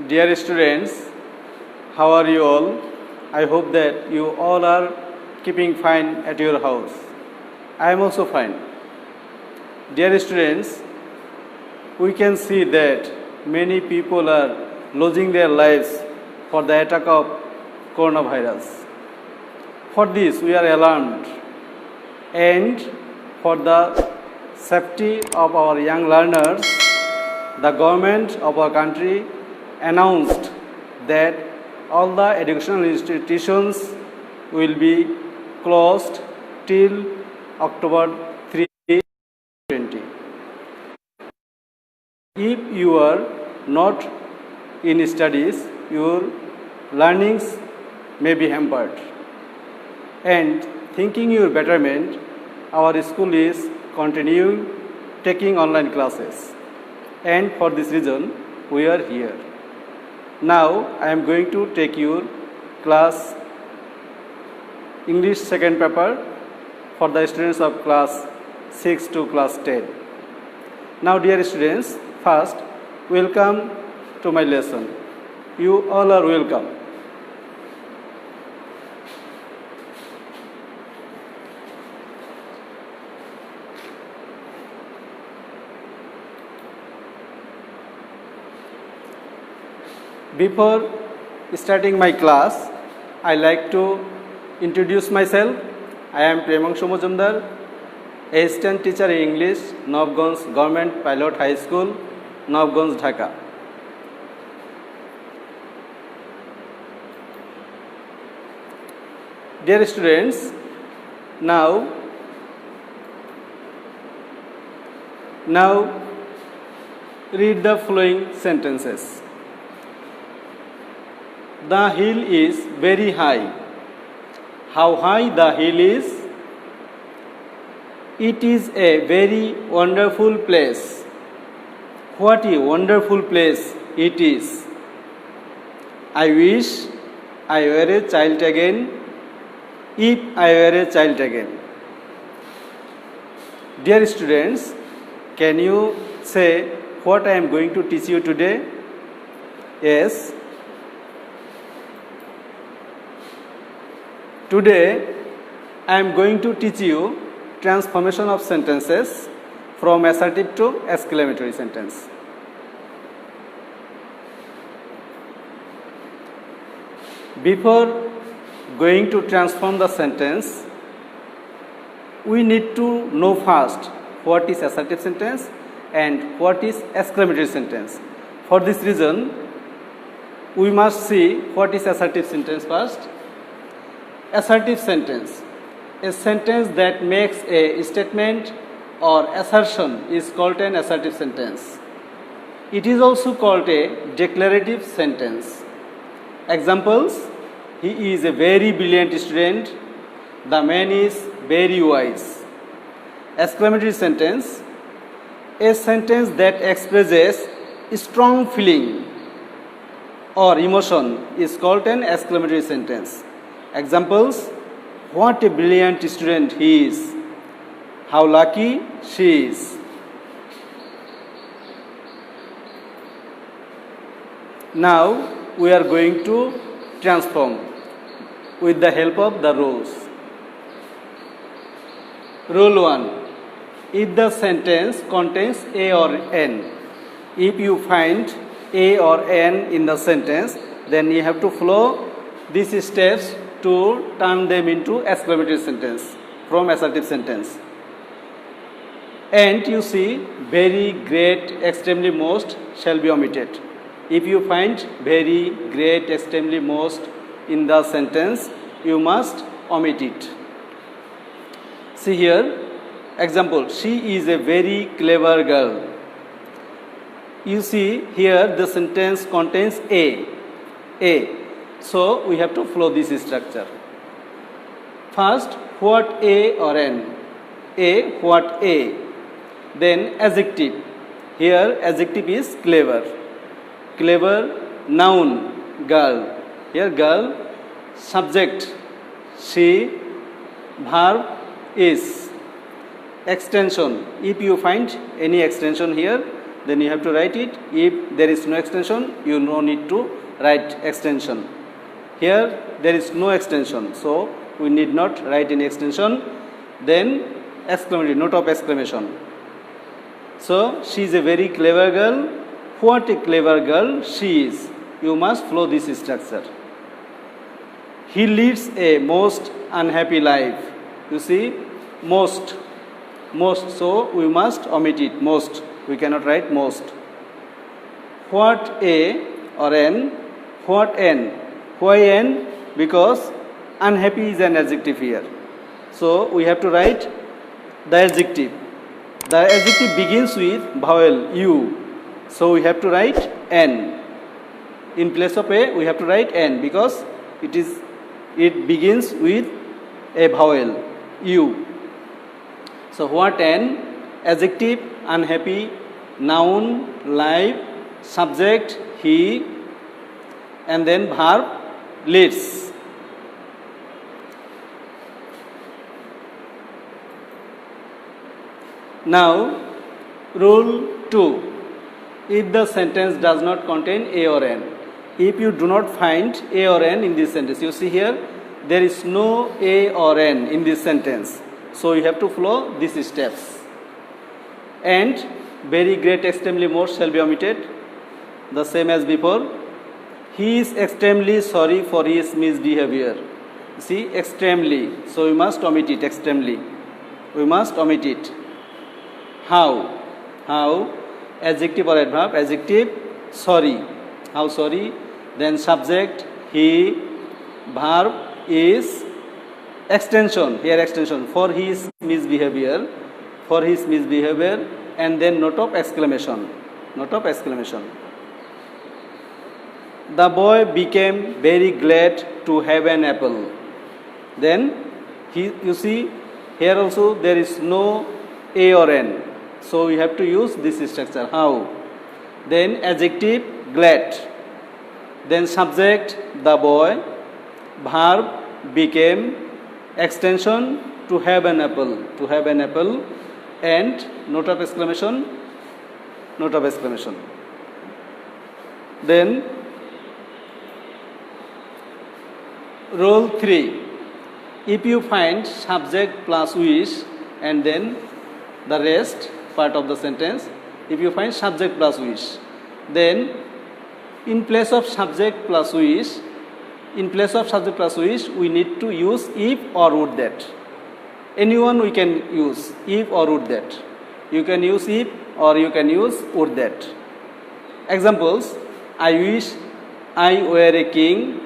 Dear students, how are you all? I hope that you all are keeping fine at your house. I am also fine. Dear students, we can see that many people are losing their lives for the attack of coronavirus. For this, we are alarmed, and for the safety of our young learners, the government of our country announced that all the educational institutions will be closed till October 3, 2020. If you are not in studies, your learnings may be hampered. And thinking your betterment, our school is continuing taking online classes. And for this reason, we are here. Now, I am going to take your class English second paper for the students of class 6 to class 10. Now, dear students, first, welcome to my lesson. You all are welcome. Before starting my class, I like to introduce myself. I am Premanshu Majumdar, assistant teacher in English, Nabganj Government Pilot High School, Nabganj, Dhaka. Dear students, now read the following sentences. The hill is very high. How high the hill is? It is a very wonderful place. What a wonderful place it is. I wish I were a child again, if I were a child again. Dear students, can you say what I am going to teach you today? Yes. Today, I am going to teach you transformation of sentences from assertive to exclamatory sentence. Before going to transform the sentence, we need to know first what is assertive sentence and what is exclamatory sentence. For this reason, we must see what is assertive sentence first. Assertive sentence. A sentence that makes a statement or assertion is called an assertive sentence. It is also called a declarative sentence. Examples: he is a very brilliant student. The man is very wise. Exclamatory sentence. A sentence that expresses strong feeling or emotion is called an exclamatory sentence. Examples: what a brilliant student he is. How lucky she is. Now we are going to transform with the help of the rules. Rule 1. If the sentence contains A or N, if you find A or N in the sentence, then you have to follow these steps to turn them into exclamatory sentence from assertive sentence. And you see, very, great, extremely, most shall be omitted. If you find very, great, extremely, most in the sentence, you must omit it. See here, example: she is a very clever girl. You see here the sentence contains A. So we have to follow this structure. First, what A or N? A, what A? Then adjective. Here adjective is clever. Clever, noun, girl. Here girl, subject, she, verb, is. Extension. If you find any extension here, then you have to write it. If there is no extension, you no need to write extension. Here there is no extension, so we need not write any extension. Then exclamatory, note of exclamation. So she is a very clever girl. What a clever girl she is. You must follow this structure. He leads a most unhappy life. You see, most. So we must omit it. Most. We cannot write most. What a or an. What an. Why an? Because unhappy is an adjective here. So we have to write the adjective. The adjective begins with vowel u. So we have to write n. In place of a, we have to write n because it begins with a vowel u. So what an? Adjective unhappy, noun life, subject he, and then verb leads. Now rule 2. If the sentence does not contain a or n. If you do not find a or n in this sentence, you see here there is no a or n in this sentence. So you have to follow these steps. And very great extremely most shall be omitted, the same as before. He is extremely sorry for his misbehavior. See, extremely. So we must omit it, extremely. We must omit it. How? Adjective or adverb? Adjective, sorry. How sorry? Then subject, he. Verb is extension. Here extension. For his misbehavior. And then note of exclamation. The boy became very glad to have an apple. Then you see here also there is no a or n. So we have to use this structure. How? Then adjective glad. Then subject the boy. Verb became. Extension to have an apple. And note of exclamation. Then rule 3. If you find subject plus wish and then the rest part of the sentence, if you find subject plus wish, then in place of subject plus wish, we need to use if or would that. Anyone we can use if or would that. You can use if or you can use would that. Examples: I wish I were a king.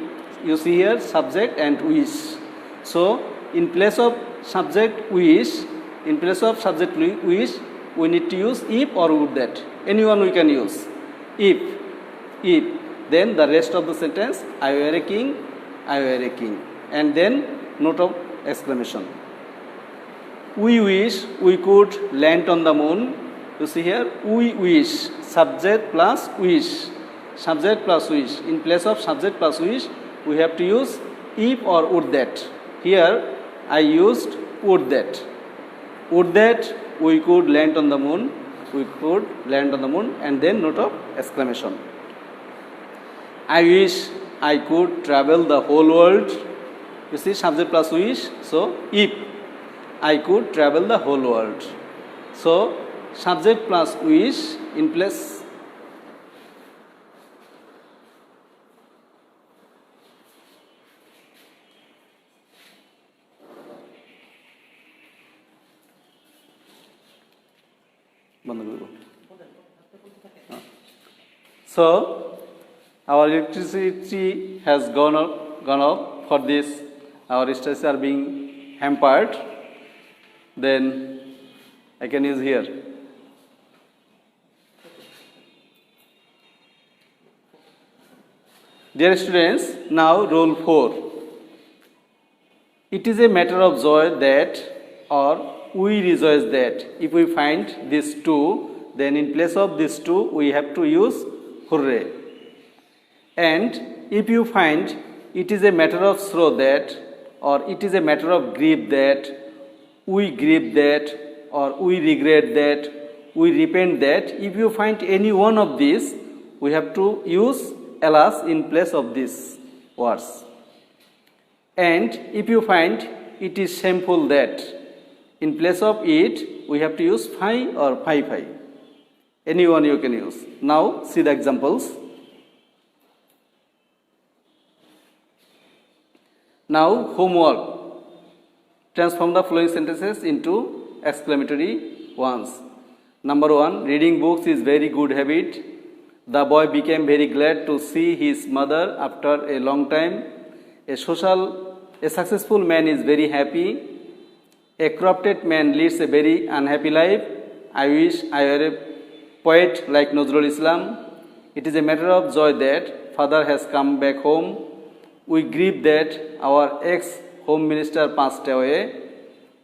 You see here subject and wish. So in place of subject wish, we need to use if or would that. Anyone we can use. If. Then the rest of the sentence, I were a king. And then note of exclamation. We wish we could land on the moon. You see here, we wish, subject plus wish. In place of subject plus wish, we have to use if or would that. Here, I used would that. Would that we could land on the moon. And then note of exclamation. I wish I could travel the whole world. You see, subject plus wish. So, if I could travel the whole world. So, subject plus wish in place. So, our electricity has gone up for this. Our studies are being hampered. Then I can use here. Dear students, now rule 4. It is a matter of joy that, or we rejoice that. If we find these two, then in place of these two, we have to use hooray. And if you find it is a matter of sorrow that, or it is a matter of grief that, we grieve that, or we regret that, we repeat that if you find any one of these, we have to use alas in place of these words. And if you find it is shameful that, in place of it, we have to use phi or phi. Any one you can use. Now, see the examples. Now, homework. Transform the following sentences into exclamatory ones. Number 1, reading books is very good habit. The boy became very glad to see his mother after a long time. A successful man is very happy. A corrupted man leads a very unhappy life. I wish I were a poet like Nazrul Islam. It is a matter of joy that father has come back home. We grieve that our ex-home minister passed away.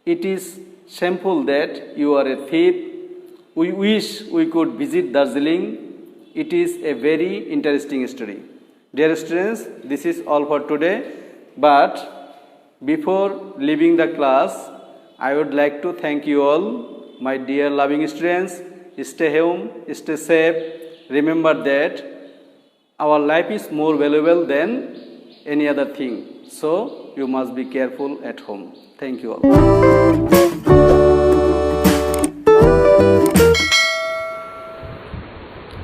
It is shameful that you are a thief. We wish we could visit Darjeeling. It is a very interesting story. Dear students, this is all for today. But before leaving the class, I would like to thank you all, my dear loving students. Stay home, stay safe. Remember that our life is more valuable than any other thing. So you must be careful at home. Thank you all.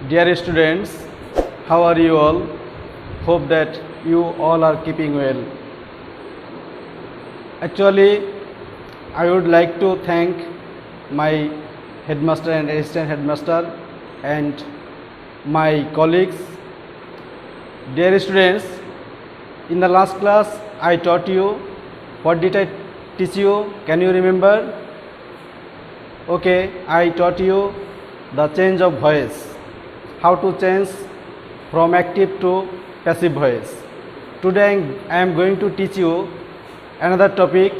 Dear students, how are you all? Hope that you all are keeping well. Actually, I would like to thank my headmaster and assistant headmaster and my colleagues. Dear students, in the last class I taught you. What did I teach you? Can you remember? Okay, I taught you the change of voice. How to change from active to passive voice. Today I am going to teach you another topic,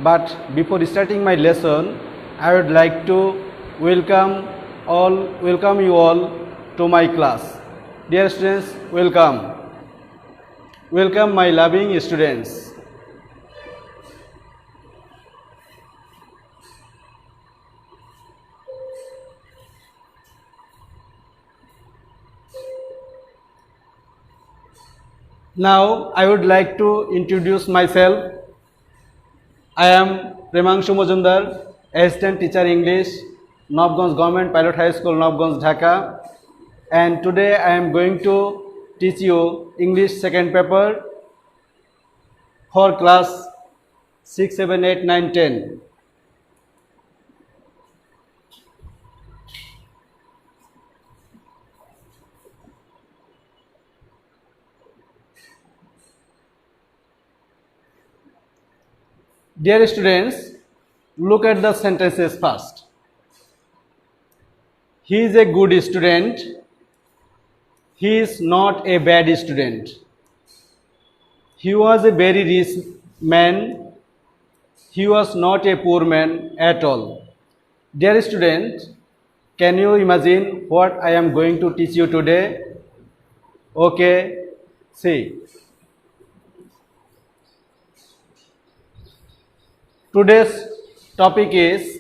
but before starting my lesson, I would like to welcome you all to my class. Dear students, welcome. Welcome my loving students. Now I would like to introduce myself. I am Premanshu Majumdar, Assistant Teacher English, Nabganj Government Pilot High School, Nabganj, Dhaka. And today I am going to teach you English second paper for class 6, 7, 8, 9, 10. Dear students, look at the sentences first. He is a good student. He is not a bad student. He was a very rich man. He was not a poor man at all. Dear student, can you imagine what I am going to teach you today? Okay, see. Today's topic is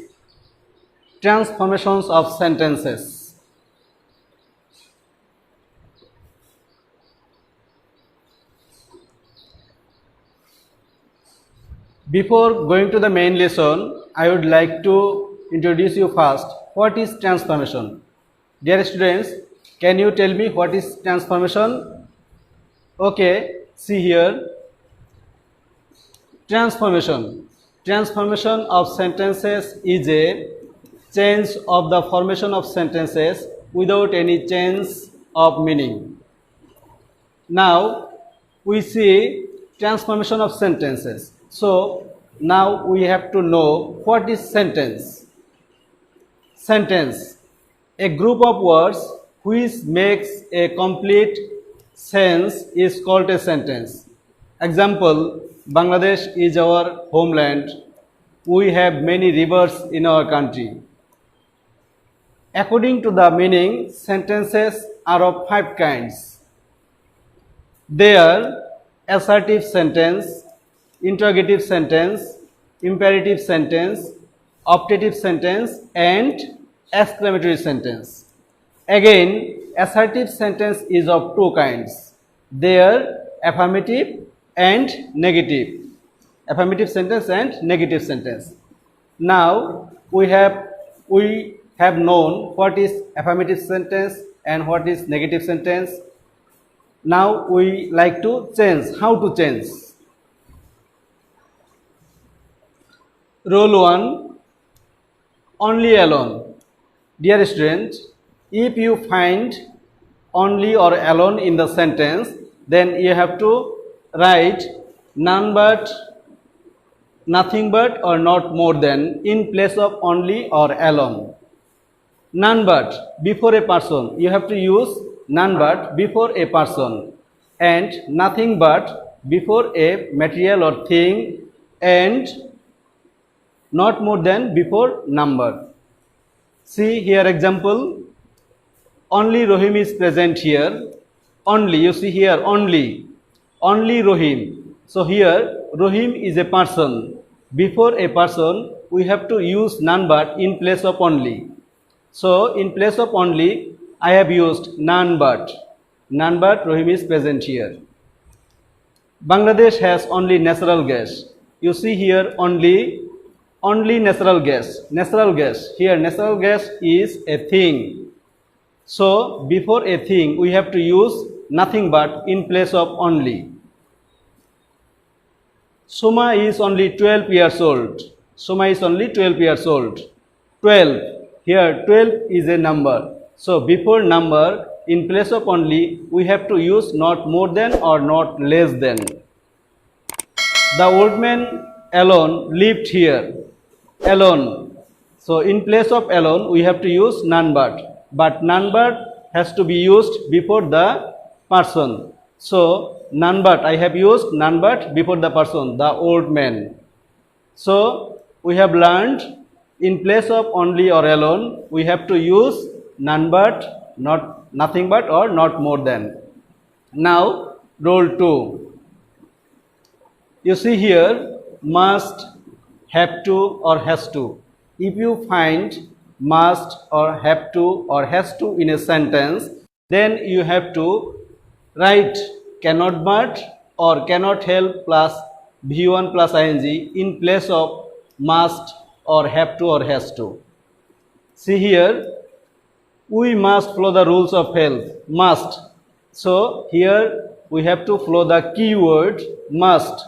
transformations of sentences. Before going to the main lesson, I would like to introduce you first. What is transformation? Dear students, can you tell me what is transformation? Okay, see here. Transformation of sentences is a change of the formation of sentences without any change of meaning. Now we see transformation of sentences. So now we have to know what is sentence. Sentence, a group of words which makes a complete sense is called a sentence. Example, Bangladesh is our homeland. We have many rivers in our country. According to the meaning, sentences are of 5 kinds. They are assertive sentence, interrogative sentence, imperative sentence, optative sentence, and exclamatory sentence. Again, assertive sentence is of two kinds. They are affirmative and negative. Affirmative sentence and negative sentence. Now we have known what is affirmative sentence and what is negative sentence. Now we like to change. How to change? Rule 1, only alone. Dear student, if you find only or alone in the sentence, then you have to write none but, nothing but or not more than in place of only or alone. None but before a person, you have to use none but before a person, and nothing but before a material or thing, and not more than before number. See here example, only Rohim is present here. Only, you see here only Rohim. So here Rohim is a person. Before a person we have to use none but in place of only. So in place of only I have used none but. None but Rohim is present here. Bangladesh has only natural gas. You see here only natural gas. Natural gas. Here natural gas is a thing. So before a thing we have to use nothing but in place of only. Suma is only 12 years old. Suma is only 12 years old. 12. Here 12 is a number. So before number in place of only we have to use not more than or not less than. The old man alone lived here. Alone. So in place of alone we have to use none but none but has to be used before the person. So none but, I have used none but before the person, the old man. So we have learned in place of only or alone we have to use none but, not nothing but or not more than. Now rule 2. You see here must, have to or has to. If you find must or have to or has to in a sentence, then you have to write cannot but or cannot help plus V1 plus ing in place of must or have to or has to. See here, we must follow the rules of health. Must. So here we have to follow the keyword must.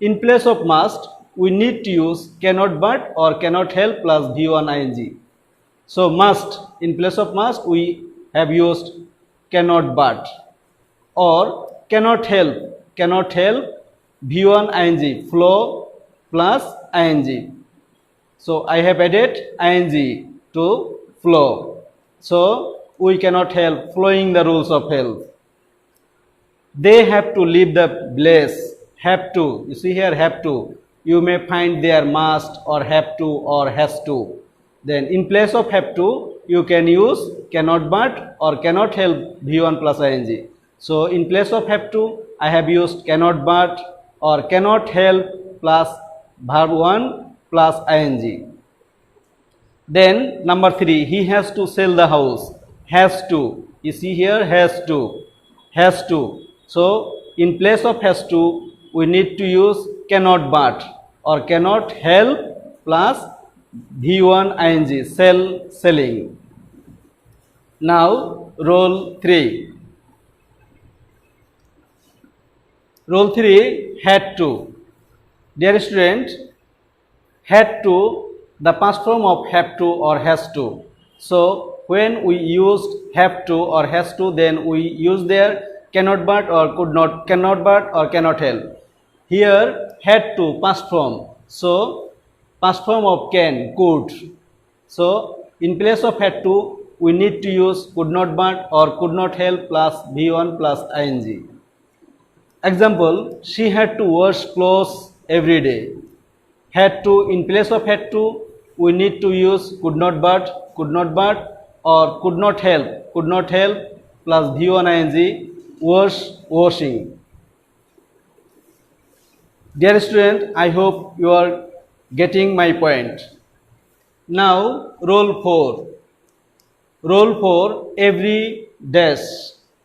In place of must, we need to use cannot but or cannot help plus V1 ing. So must, in place of must we have used cannot but, or cannot help V1 ing, flow plus ing. So I have added ing to flow. So we cannot help following the rules of health. They have to leave the place. Have to, you see here have to. You may find there must or have to or has to. Then in place of have to you can use cannot but or cannot help V1 plus ing. So in place of have to I have used cannot but or cannot help plus verb 1 plus ing. Then number 3, he has to sell the house. Has to, you see here has to. So in place of has to we need to use cannot but or cannot help plus V1 ing, selling. Now rule 3. Rule 3, had to. Dear student, had to, the past form of have to or has to. So when we used have to or has to, then we use there cannot but or could not, cannot but or cannot help. Here had to, past form. So past form of can, could. So in place of had to we need to use could not but or could not help plus V1 plus ing. Example, she had to wash clothes every day. Had to, in place of had to we need to use could not but or could not help plus V1 ing, washing. Dear student, I hope you are getting my point. Now rule 4. Rule for every dash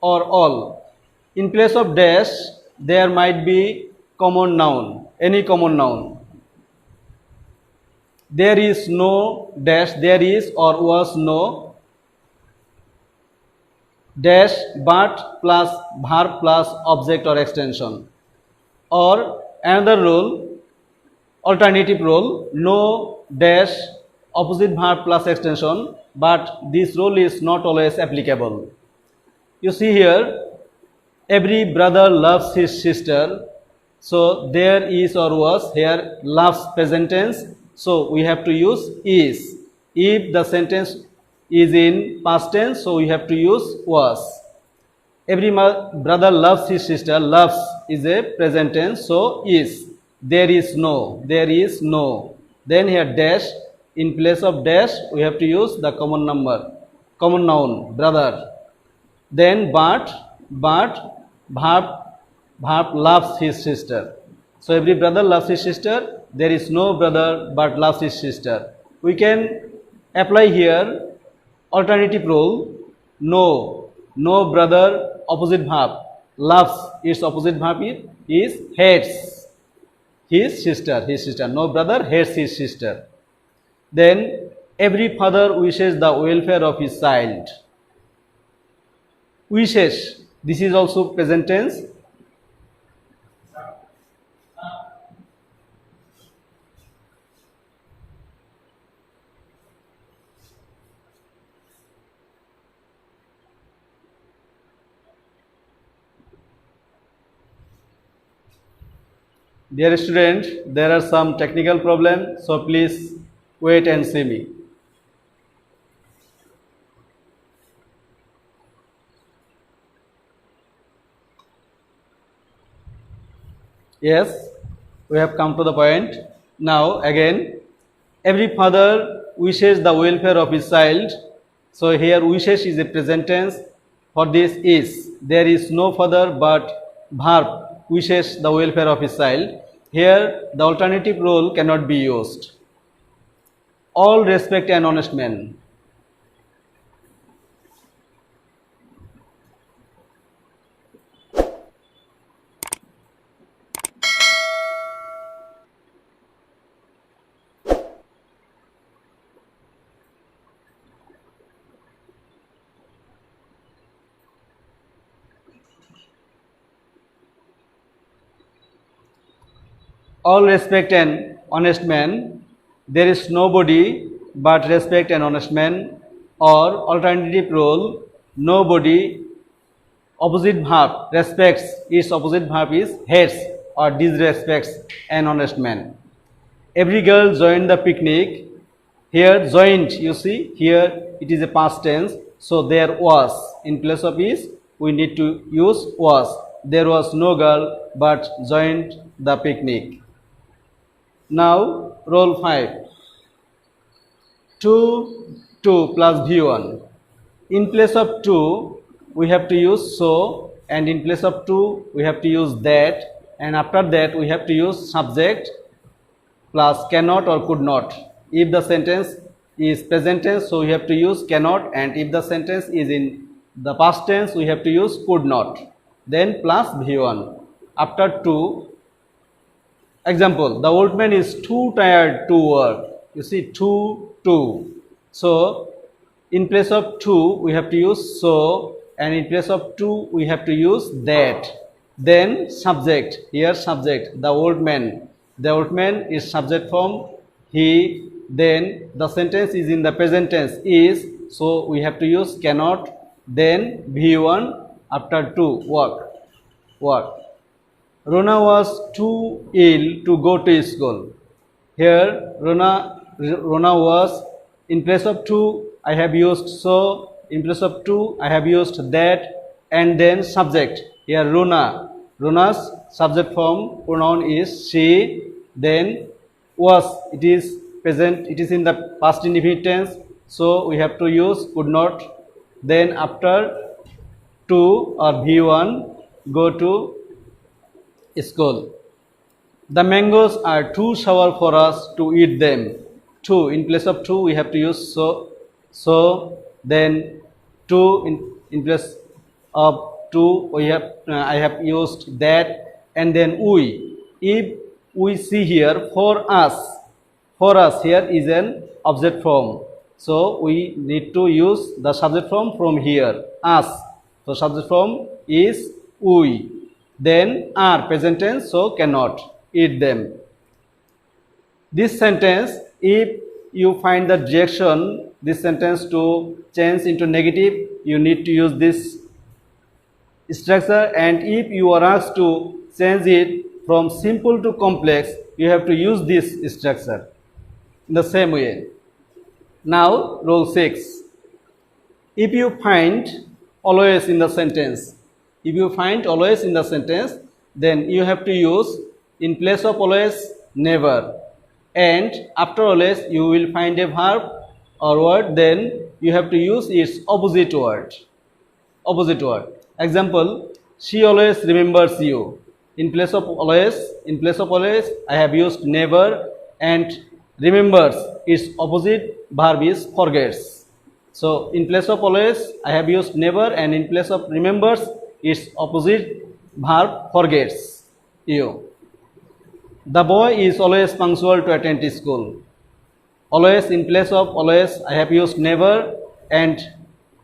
or all. In place of dash, there might be common noun, any common noun. There is no dash, there is or was no dash but plus verb plus object or extension. Or another rule, alternative rule, no dash opposite verb plus extension, but this rule is not always applicable. You see here, every brother loves his sister, so there is or was, here loves present tense, so we have to use is. If the sentence is in past tense, so we have to use was. Every brother loves his sister, loves is a present tense, so is. There is no, there is no. Then here dash, in place of dash we have to use the common number, common noun, brother. Then but verb loves his sister. So every brother loves his sister, there is no brother but loves his sister. We can apply here alternative rule, no brother opposite verb, loves its opposite verb is hates his sister, no brother hates his sister. Then every father wishes the welfare of his child. Wishes, this is also present tense. Dear student, there are some technical problems, so please wait and see me. Yes, we have come to the point. Now again, every father wishes the welfare of his child. So here wishes is a present tense. For this is, there is no father but verb wishes the welfare of his child. Here the alternative rule cannot be used. All respect an honest man. All respect an honest man. There is nobody but respect an honest man. Or alternative rule, nobody opposite verb respects, its opposite verb is hates or disrespects an honest man. Every girl joined the picnic. Here joined, you see, here it is a past tense, so there was, in place of is we need to use was. There was no girl but joined the picnic. Now roll 5. 2 plus V1. In place of 2 we have to use so, and in place of 2 we have to use that, and after that we have to use subject plus cannot or could not. If the sentence is present tense, so we have to use cannot, and if the sentence is in the past tense, we have to use could not. Then plus V1. After 2, example, the old man is too tired to work. You see, too. So in place of 2 we have to use so, and in place of 2 we have to use that. Then subject, here subject, the old man. The old man is subject form he. Then the sentence is in the present tense is, so we have to use cannot. Then V1 after 2, work. Rona was too ill to go to school. Here Rona was, in place of 2 I have used so, in place of 2 I have used that, and then subject. Here Rona's subject form pronoun is she. Then was, it is present, it is in the past indefinite tense, so we have to use could not. Then after 2 or V1, go to school. The mangoes are too sour for us to eat them. 2, in place of 2 we have to use so then to in place of to we have I have used that, and then we. If we see here for us here is an object form, so we need to use the subject form from here, us. So subject form is we. Then are present tense, so cannot eat them. This sentence, if you find the direction this sentence to change into negative, you need to use this structure, and if you are asked to change it from simple to complex, you have to use this structure in the same way. Now rule 6. If you find always in the sentence, then you have to use in place of always never, and after always you will find a verb or word, then you have to use its opposite word. Example, she always remembers you. In place of always I have used never, and remembers, its opposite verb is forgets. So in place of always I have used never, and in place of remembers, its opposite verb forgets you. The boy is always punctual to attend school. Always, in place of always I have used never, and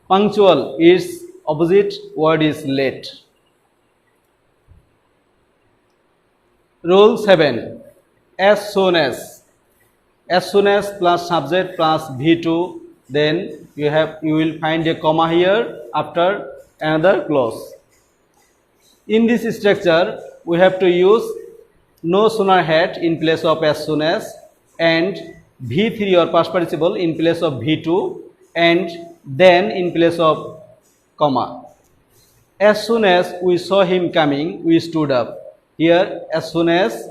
punctual, its opposite word is late. Rule 7. As soon as plus subject plus V2, then you will find a comma here after another clause. In this structure, we have to use no sooner had in place of as soon as, and V3 or past participle in place of V2, and then in place of comma. As soon as we saw him coming, we stood up. Here, as soon as,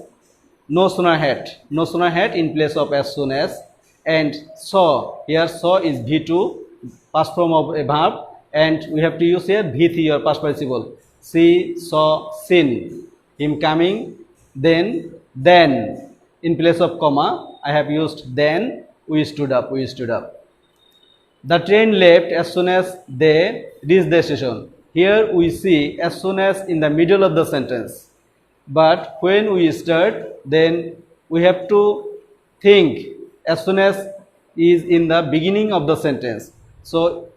no sooner had in place of as soon as, and saw, here saw is V2, past form of a verb, and we have to use here V3 or past participle. She saw, seen him coming, then in place of comma I have used then, we stood up. The train left as soon as they reached the station. Here we see as soon as in the middle of the sentence, but when we start, then we have to think as soon as is in the beginning of the sentence. So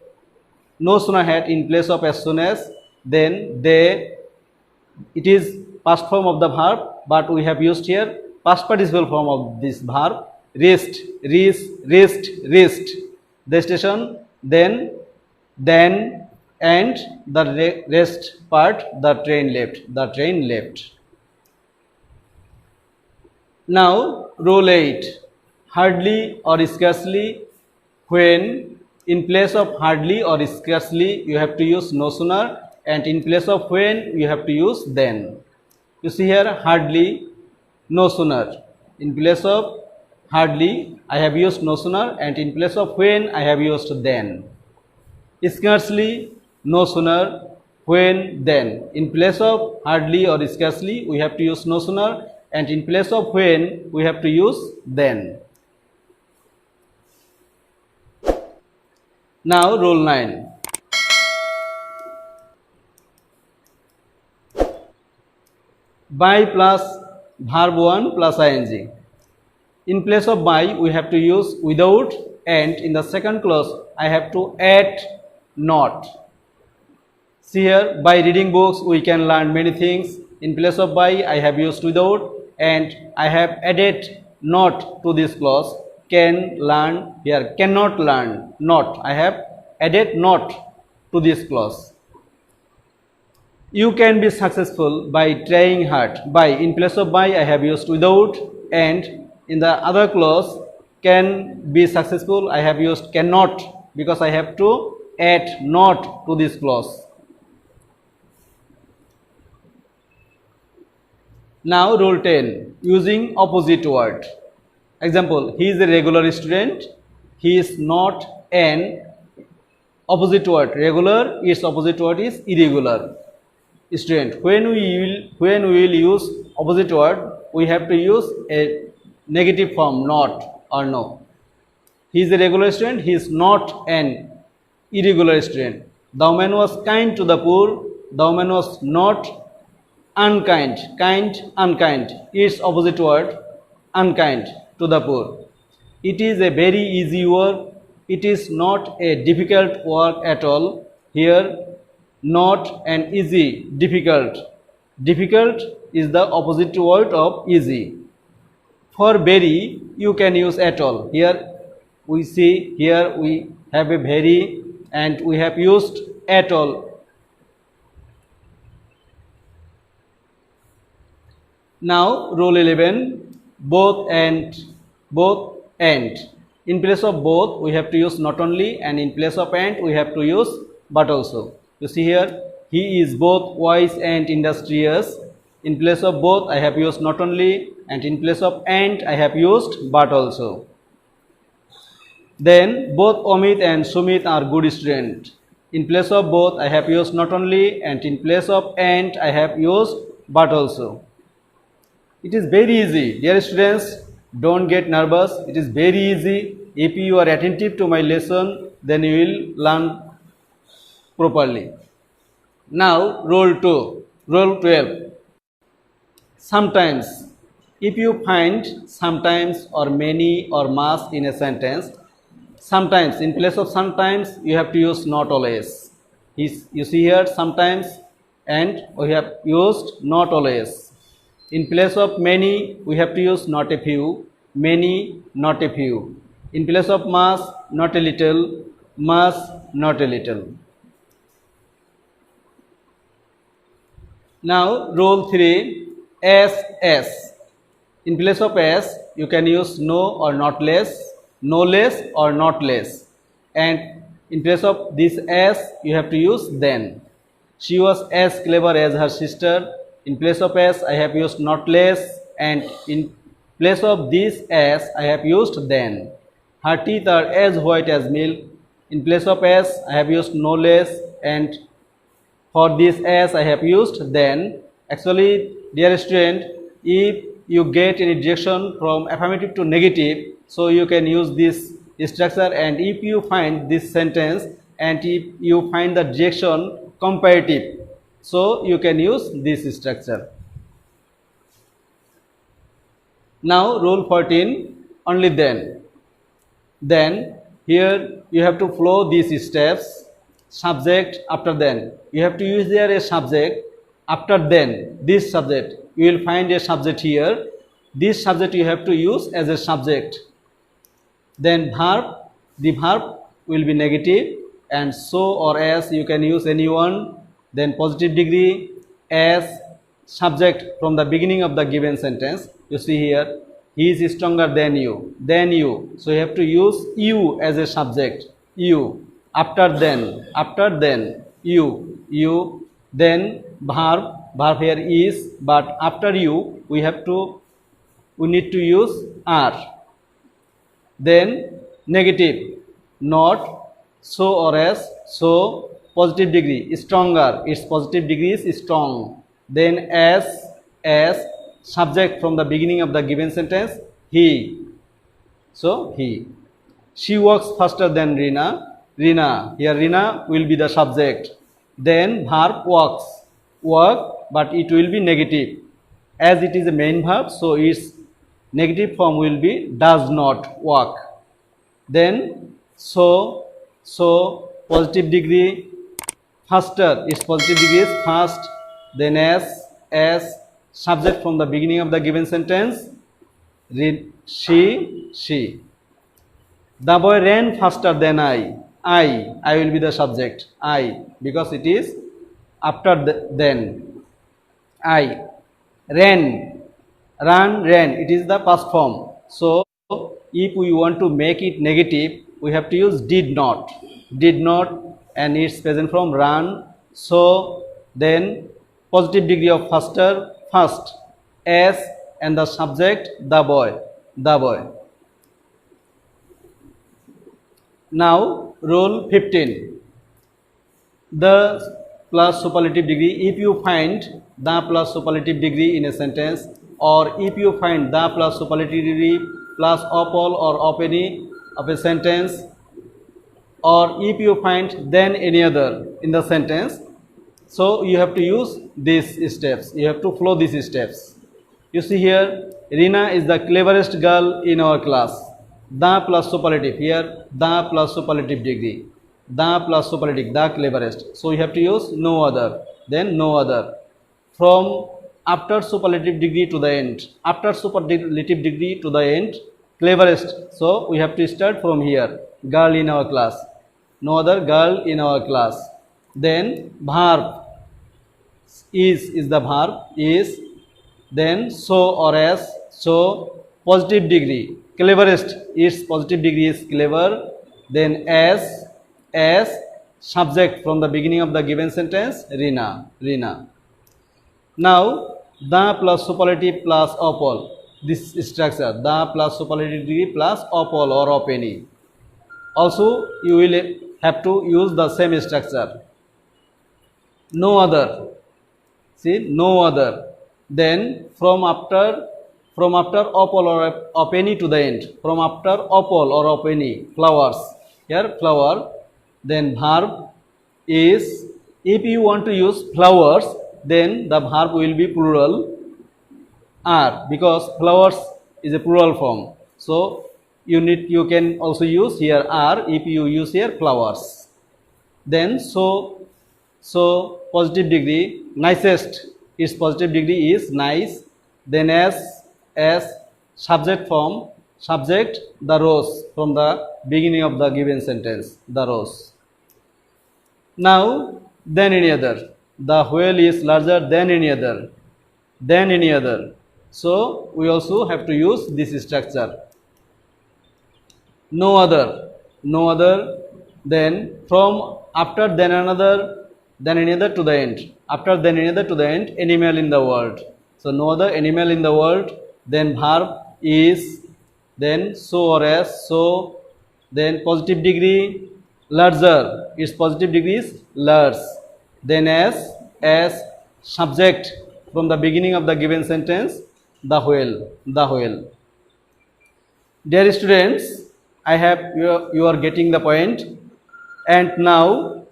no sooner had in place of as soon as, then they, it is past form of the verb, but we have used here past participle form of this verb, reached, the station, then, and the rest part, the train left. Now rule 8. Hardly or scarcely. When in place of hardly or scarcely you have to use no sooner, and in place of when you have to use then. You see here hardly, no sooner. In place of hardly I have used no sooner, and in place of when I have used then. Scarcely, no sooner, when, then. In place of hardly or scarcely we have to use no sooner, and in place of when we have to use then. Now rule 9. By plus verb 1 plus ing. In place of by we have to use without, and in the second clause I have to add not. See here, by reading books we can learn many things. In place of by I have used without, and I have added not to this clause. Can learn, here cannot learn, not. I have added not to this clause. You can be successful by trying hard. By, in place of by I have used without, and in the other clause can be successful I have used cannot, because I have to add not to this clause. Now rule 10. Using opposite word. Example, he is a regular student. He is not an opposite word. Regular, its opposite word is irregular. Student. When we will use opposite word, we have to use a negative form, not or no. He is a regular student. He is not an irregular student. The man was kind to the poor. The man was not unkind. Kind, unkind. Its opposite word, unkind to the poor. It is a very easy work. It is not a difficult work at all. Here, not an easy, difficult. Difficult is the opposite word of easy. For very, you can use at all. Here we see, here we have a very and we have used at all. Now rule 11, both and. Both and. In place of both we have to use not only, and in place of and we have to use but also. You see here, he is both wise and industrious. In place of both I have used not only, and in place of and I have used but also. Then both Amit and Sumit are good students. In place of both I have used not only, and in place of and I have used but also. It is very easy, dear students, don't get nervous. It is very easy. If you are attentive to my lesson, then you will learn properly. Now rule 2, rule 12. Sometimes, if you find sometimes or many or much in a sentence, sometimes, in place of sometimes you have to use not always. You see here sometimes and we have used not always. In place of many we have to use not a few, many, not a few. In place of much, not a little, much, not a little. Now rule 3, as. In place of as you can use no or not less, no less or not less, and in place of this as you have to use then. She was as clever as her sister. In place of as I have used not less, and in place of this as I have used then. Her teeth are as white as milk. In place of as I have used no less, and for this as I have used then. Actually, dear student, if you get any direction from affirmative to negative, so you can use this structure, and if you find this sentence and if you find the direction comparative, so you can use this structure. Now rule 14, only then. Then here you have to follow these steps. Subject after then. You have to use there a subject after then. This subject. You will find a subject here. This subject you have to use as a subject. Then verb. The verb will be negative, and so or as you can use anyone. Then positive degree, as, subject from the beginning of the given sentence. You see here, he is stronger than you, so you have to use you as a subject. You. After then, you. Then verb here is, but after you we need to use are. Then negative, not, so or as, so. Positive degree, stronger, its positive degree is strong. Then as, subject from the beginning of the given sentence, he, so he. She works faster than Rina, here Rina will be the subject. Then verb work, but it will be negative. As it is a main verb, so its negative form will be does not work. Then so, positive degree, faster, its positive degree is fast. Then as, subject from the beginning of the given sentence, she. The boy ran faster than I will be the subject, I, because it is after then. I. Ran, it is the past form. So if we want to make it negative, we have to use did not, and its present form run. So then positive degree of faster, first, as, and the subject the boy. Now rule 15, the plus superlative degree. If you find the plus superlative degree in a sentence, or if you find the plus superlative degree plus of all or of any of a sentence, or if you find then any other in the sentence, so you have to use these steps. You have to follow these steps. You see here, Rina is the cleverest girl in our class. The plus superlative, here the plus superlative degree, the plus superlative, the cleverest. So you have to use no other, then no other. From after superlative degree to the end, after superlative degree to the end, cleverest. So we have to start from here, girl in our class, no other girl in our class. Then verb, is the verb, is, then so or as, so positive degree, cleverest, its positive degree is clever, then as subject from the beginning of the given sentence, Rina, Rina. Now the plus superlative plus of all, this structure, the plus superlative degree plus of all or of any. Also you will have to use the same structure. No other, see, no other. Then from after of all or of any to the end, from after of all or of any, flowers, here flower, then verb is, if you want to use flowers, then the verb will be plural are, because flowers is a plural form. So you can also use here are if you use here flowers. Then so positive degree, nicest, its positive degree is nice. Then as subject form, subject the rose from the beginning of the given sentence, the rose. Now then any other, the whale is larger than any other, than any other. So we also have to use this structure. No other, no other. Then from after then another, then any other to the end, after then any other to the end, animal in the world. So no other animal in the world. Then verb is, then so or as, so, then positive degree larger, its positive degree is large. Then as subject from the beginning of the given sentence, the whale, the whale. Dear students, I have you are getting the point. And now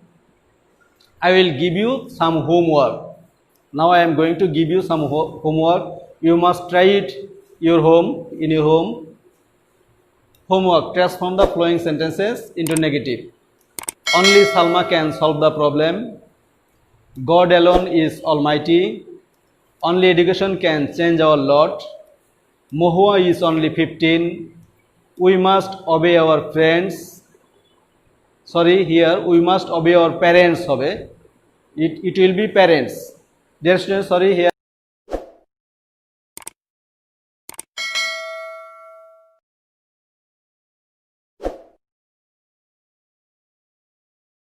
I will give you some homework. Now I am going to give you some homework. You must try it your home, in your home. Homework: transform the following sentences into negative. Only Salma can solve the problem. God alone is almighty. Only education can change our lot. Mohua is only 15. We must obey our friends. Sorry, here we must obey our parents. It will be parents. Dear students, sorry, here